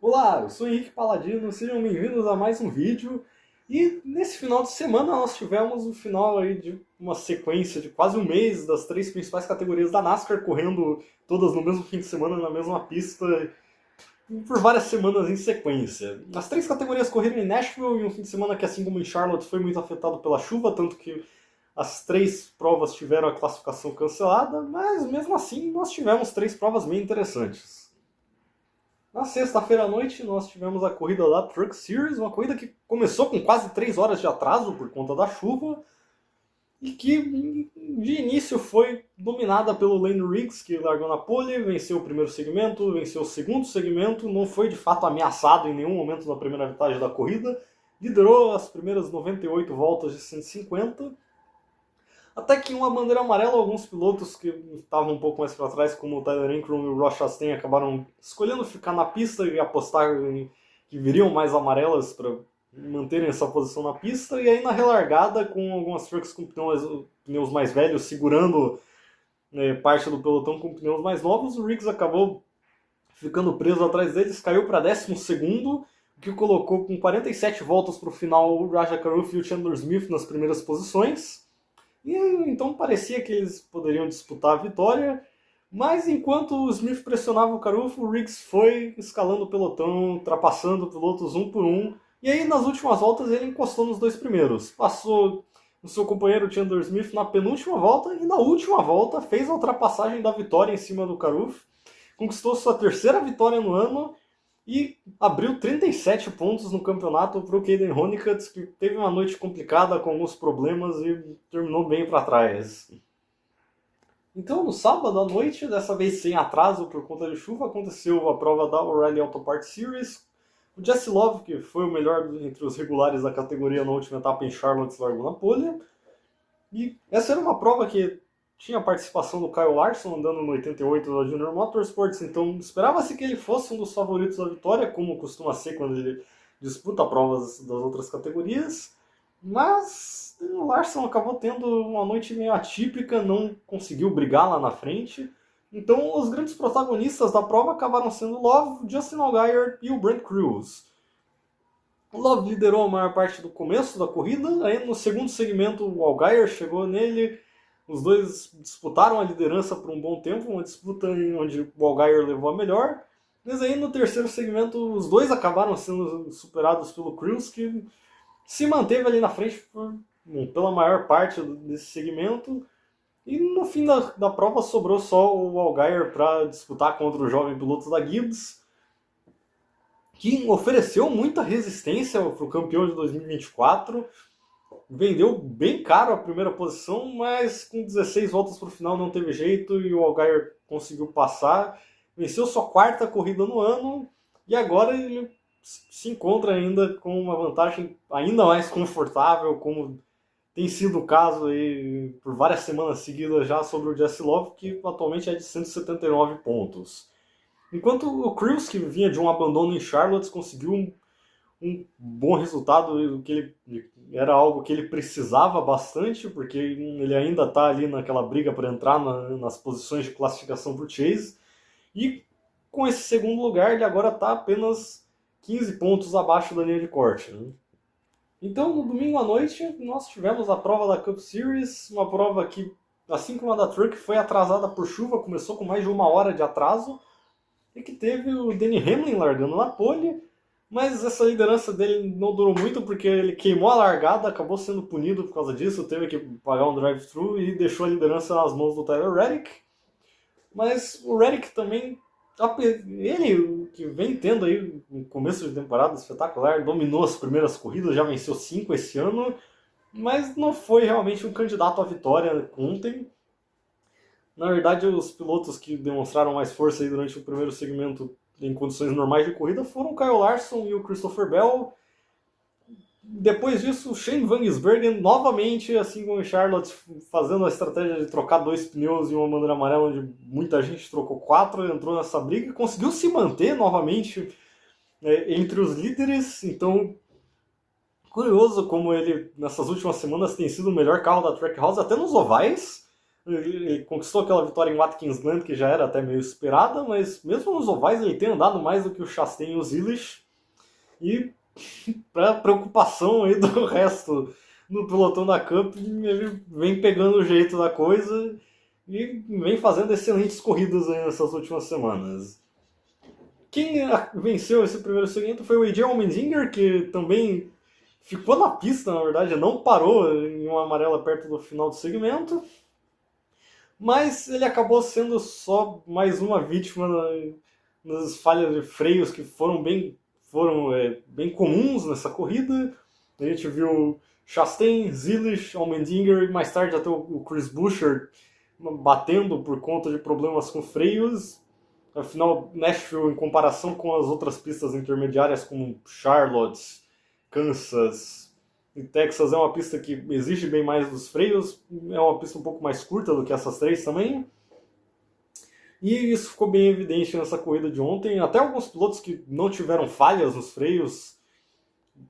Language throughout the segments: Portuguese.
Olá, eu sou Henrique Paladino, sejam bem-vindos a mais um vídeo. E nesse final de semana nós tivemos o final aí de uma sequência de quase um mês das três principais categorias da NASCAR correndo todas no mesmo fim de semana na mesma pista por várias semanas em sequência. As três categorias correram em Nashville em um fim de semana que, assim como em Charlotte, foi muito afetado pela chuva, tanto que as três provas tiveram a classificação cancelada, mas mesmo assim nós tivemos três provas bem interessantes. Na sexta-feira à noite nós tivemos a corrida da Truck Series, uma corrida que começou com quase 3 horas de atraso por conta da chuva e que de início foi dominada pelo Lane Riggs, que largou na pole, venceu o primeiro segmento, venceu o segundo segmento, não foi de fato ameaçado em nenhum momento na primeira metade da corrida, liderou as primeiras 98 voltas de 150. Até que em uma bandeira amarela, alguns pilotos que estavam um pouco mais para trás, como o Tyler Ankrum e o Ross Chastain, acabaram escolhendo ficar na pista e apostar que viriam mais amarelas para manterem essa posição na pista. E aí na relargada, com algumas trucks com pneus mais velhos segurando parte do pelotão com pneus mais novos, o Riggs acabou ficando preso atrás deles, caiu para 12º, o que colocou com 47 voltas para o final o Rajah Caruth e o Chandler Smith nas primeiras posições. E então parecia que eles poderiam disputar a vitória, mas enquanto o Smith pressionava o Caruth, o Riggs foi escalando o pelotão, ultrapassando pilotos um por um, e aí nas últimas voltas ele encostou nos dois primeiros. Passou o seu companheiro Chandler Smith na penúltima volta e na última volta fez a ultrapassagem da vitória em cima do Caruth, conquistou sua terceira vitória no ano e abriu 37 pontos no campeonato para o Caden Honeycutt, que teve uma noite complicada com alguns problemas e terminou bem para trás. Então, no sábado à noite, dessa vez sem atraso por conta de chuva, aconteceu a prova da O'Reilly Auto Parts Series. O Jesse Love, que foi o melhor entre os regulares da categoria na última etapa em Charlotte, largou na pole. E essa era uma prova que tinha a participação do Kyle Larson andando no 88 da Junior Motorsports, então esperava-se que ele fosse um dos favoritos da vitória, como costuma ser quando ele disputa provas das outras categorias, mas o Larson acabou tendo uma noite meio atípica, não conseguiu brigar lá na frente, então os grandes protagonistas da prova acabaram sendo Love, Justin Allgaier e o Brent Crews. O Love liderou a maior parte do começo da corrida, aí no segundo segmento o Allgaier chegou nele. Os dois disputaram a liderança por um bom tempo, uma disputa onde o Allgaier levou a melhor. Mas aí no terceiro segmento os dois acabaram sendo superados pelo Crews, que se manteve ali na frente pela maior parte desse segmento. E no fim da prova sobrou só o Allgaier para disputar contra o jovem piloto da Gibbs, que ofereceu muita resistência para o campeão de 2024. Vendeu bem caro a primeira posição, mas com 16 voltas para o final não teve jeito e o Allgaier conseguiu passar. Venceu sua quarta corrida no ano e agora ele se encontra ainda com uma vantagem ainda mais confortável, como tem sido o caso aí por várias semanas seguidas já sobre o Jesse Love, que atualmente é de 179 pontos. Enquanto o Crews, que vinha de um abandono em Charlotte, conseguiu um bom resultado, que ele era algo que ele precisava bastante, porque ele ainda está ali naquela briga para entrar nas posições de classificação para o Chase, e com esse segundo lugar ele agora está apenas 15 pontos abaixo da linha de corte. Né? Então no domingo à noite nós tivemos a prova da Cup Series, uma prova que, assim como a da Truck, foi atrasada por chuva, começou com mais de uma hora de atraso, e que teve o Denny Hamlin largando na pole, mas essa liderança dele não durou muito porque ele queimou a largada, acabou sendo punido por causa disso, teve que pagar um drive-thru e deixou a liderança nas mãos do Tyler Reddick. Mas o Reddick também, ele que vem tendo aí um começo de temporada espetacular, dominou as primeiras corridas, já venceu 5 esse ano, mas não foi realmente um candidato à vitória ontem. Na verdade, os pilotos que demonstraram mais força aí durante o primeiro segmento em condições normais de corrida foram o Kyle Larson e o Christopher Bell. Depois disso, o Shane Van Gisbergen novamente, assim como o Charlotte, fazendo a estratégia de trocar 2 pneus em uma bandeira amarela, onde muita gente trocou 4, entrou nessa briga e conseguiu se manter novamente entre os líderes. Então, curioso como ele, nessas últimas semanas, tem sido o melhor carro da Trackhouse, até nos ovais. Ele conquistou aquela vitória em Watkins Glen, que já era até meio esperada, mas mesmo nos ovais ele tem andado mais do que o Chastain e o Zilich. E para preocupação aí do resto do pelotão da Cup, ele vem pegando o jeito da coisa e vem fazendo excelentes corridas aí nessas últimas semanas. Quem venceu esse primeiro segmento foi o AJ Allmendinger, que também ficou na pista, na verdade, não parou em uma amarela perto do final do segmento. Mas ele acabou sendo só mais uma vítima nas falhas de freios que foram bem comuns nessa corrida. A gente viu Chastain, Zilich, Allmendinger e mais tarde até o Chris Buescher batendo por conta de problemas com freios. Afinal, Nashville, em comparação com as outras pistas intermediárias como Charlotte, Kansas e Texas, é uma pista que exige bem mais dos freios, é uma pista um pouco mais curta do que essas três também. E isso ficou bem evidente nessa corrida de ontem. Até alguns pilotos que não tiveram falhas nos freios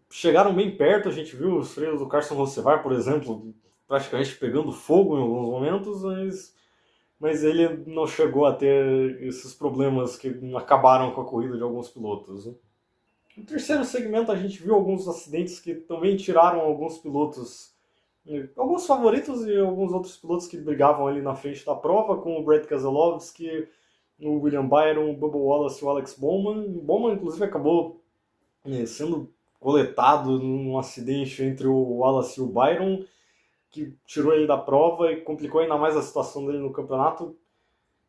chegaram bem perto. A gente viu os freios do Carson Hocevar, por exemplo, praticamente pegando fogo em alguns momentos, mas ele não chegou a ter esses problemas que acabaram com a corrida de alguns pilotos. No terceiro segmento a gente viu alguns acidentes que também tiraram alguns pilotos, alguns favoritos e alguns outros pilotos que brigavam ali na frente da prova, como o Brad Keselowski, o William Byron, o Bubba Wallace e o Alex Bowman. O Bowman, inclusive, acabou sendo coletado num acidente entre o Wallace e o Byron, que tirou ele da prova e complicou ainda mais a situação dele no campeonato,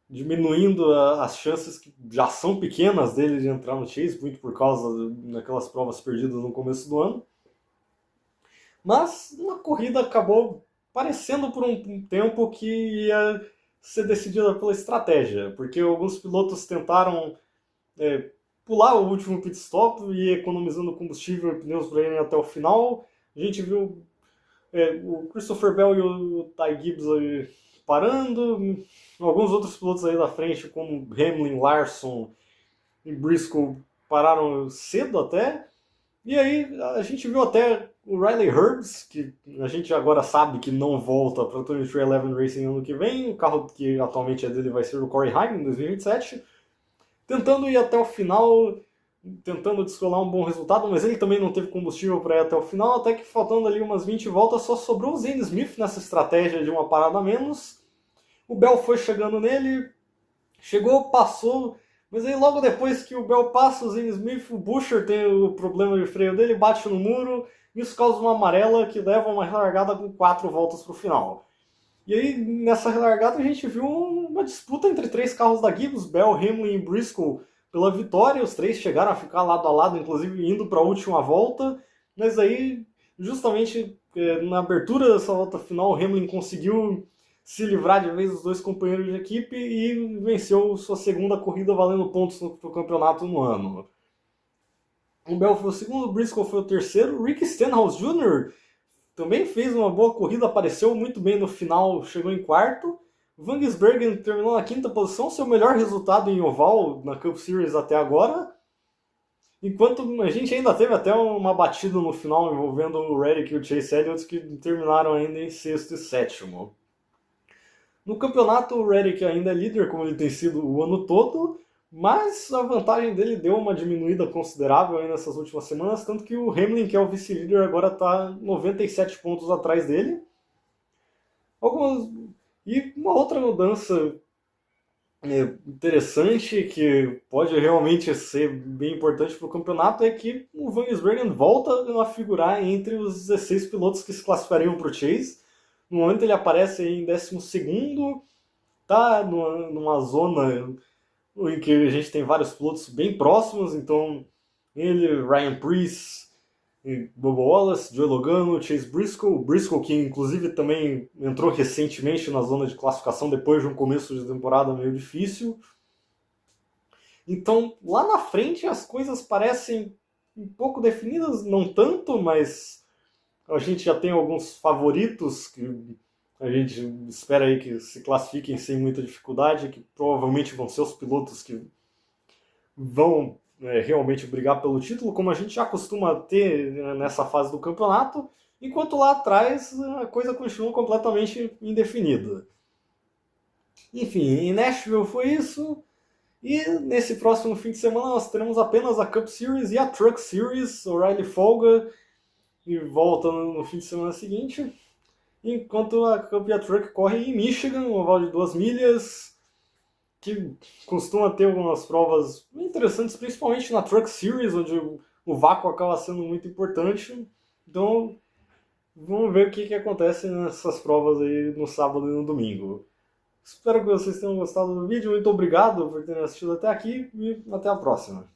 diminuindo as chances que já são pequenas dele de entrar no Chase, muito por causa daquelas provas perdidas no começo do ano. Mas a corrida acabou parecendo por um tempo que ia ser decidida pela estratégia, porque alguns pilotos tentaram pular o último pit stop e ir economizando combustível e pneus para irem até o final. A gente viu o Christopher Bell e o Ty Gibbs aí parando, alguns outros pilotos aí da frente, como Hamlin, Larson e Briscoe, pararam cedo até. E aí a gente viu até o Riley Herbst, que a gente agora sabe que não volta para o 23XI Racing ano que vem, o carro que atualmente é dele vai ser o Corey Heim em 2027, tentando ir até o final, tentando descolar um bom resultado, mas ele também não teve combustível para ir até o final, até que faltando ali umas 20 voltas só sobrou o Zane Smith nessa estratégia de uma parada a menos. O Bell foi chegando nele, chegou, passou, mas aí logo depois que o Bell passa o Zane Smith, o Buescher tem o problema de freio dele, bate no muro, isso causa uma amarela que leva uma relargada com 4 voltas para o final. E aí, nessa relargada, a gente viu uma disputa entre 3 carros da Gibbs, Bell, Hamlin e Briscoe, pela vitória. Os 3 chegaram a ficar lado a lado, inclusive indo para a última volta, mas aí, justamente na abertura dessa volta final, o Hamlin conseguiu se livrar de vez dos 2 companheiros de equipe e venceu sua segunda corrida valendo pontos no campeonato no ano. O Bell foi o segundo, o Briscoe foi o terceiro. O Rick Stenhouse Jr. também fez uma boa corrida, apareceu muito bem no final, chegou em quarto. O Van Gisbergen terminou na quinta posição, seu melhor resultado em oval na Cup Series até agora. Enquanto a gente ainda teve até uma batida no final envolvendo o Reddick e o Chase Elliott, que terminaram ainda em sexto e sétimo. No campeonato, o Reddick ainda é líder, como ele tem sido o ano todo, mas a vantagem dele deu uma diminuída considerável aí nessas últimas semanas, tanto que o Hamlin, que é o vice-líder, agora está 97 pontos atrás dele. E uma outra mudança interessante, que pode realmente ser bem importante para o campeonato, é que o Van Gisbergen volta a figurar entre os 16 pilotos que se classificariam para o Chase. No momento ele aparece aí em 12º, tá numa zona em que a gente tem vários pilotos bem próximos, então ele, Ryan Preece, Bubba Wallace, Joey Logano, Chase Briscoe, o Briscoe que inclusive também entrou recentemente na zona de classificação depois de um começo de temporada meio difícil. Então lá na frente as coisas parecem um pouco definidas, não tanto, mas a gente já tem alguns favoritos que a gente espera aí que se classifiquem sem muita dificuldade, que provavelmente vão ser os pilotos que vão realmente brigar pelo título, como a gente já costuma ter nessa fase do campeonato, enquanto lá atrás a coisa continua completamente indefinida. Enfim, em Nashville foi isso. E nesse próximo fim de semana nós teremos apenas a Cup Series e a Truck Series. O'Reilly folga e volta no fim de semana seguinte. Enquanto a Cup e a Truck correm em Michigan, um oval de 2 milhas, que costuma ter algumas provas interessantes, principalmente na Truck Series, onde o vácuo acaba sendo muito importante. Então, vamos ver o que acontece nessas provas aí no sábado e no domingo. Espero que vocês tenham gostado do vídeo. Muito obrigado por terem assistido até aqui e até a próxima.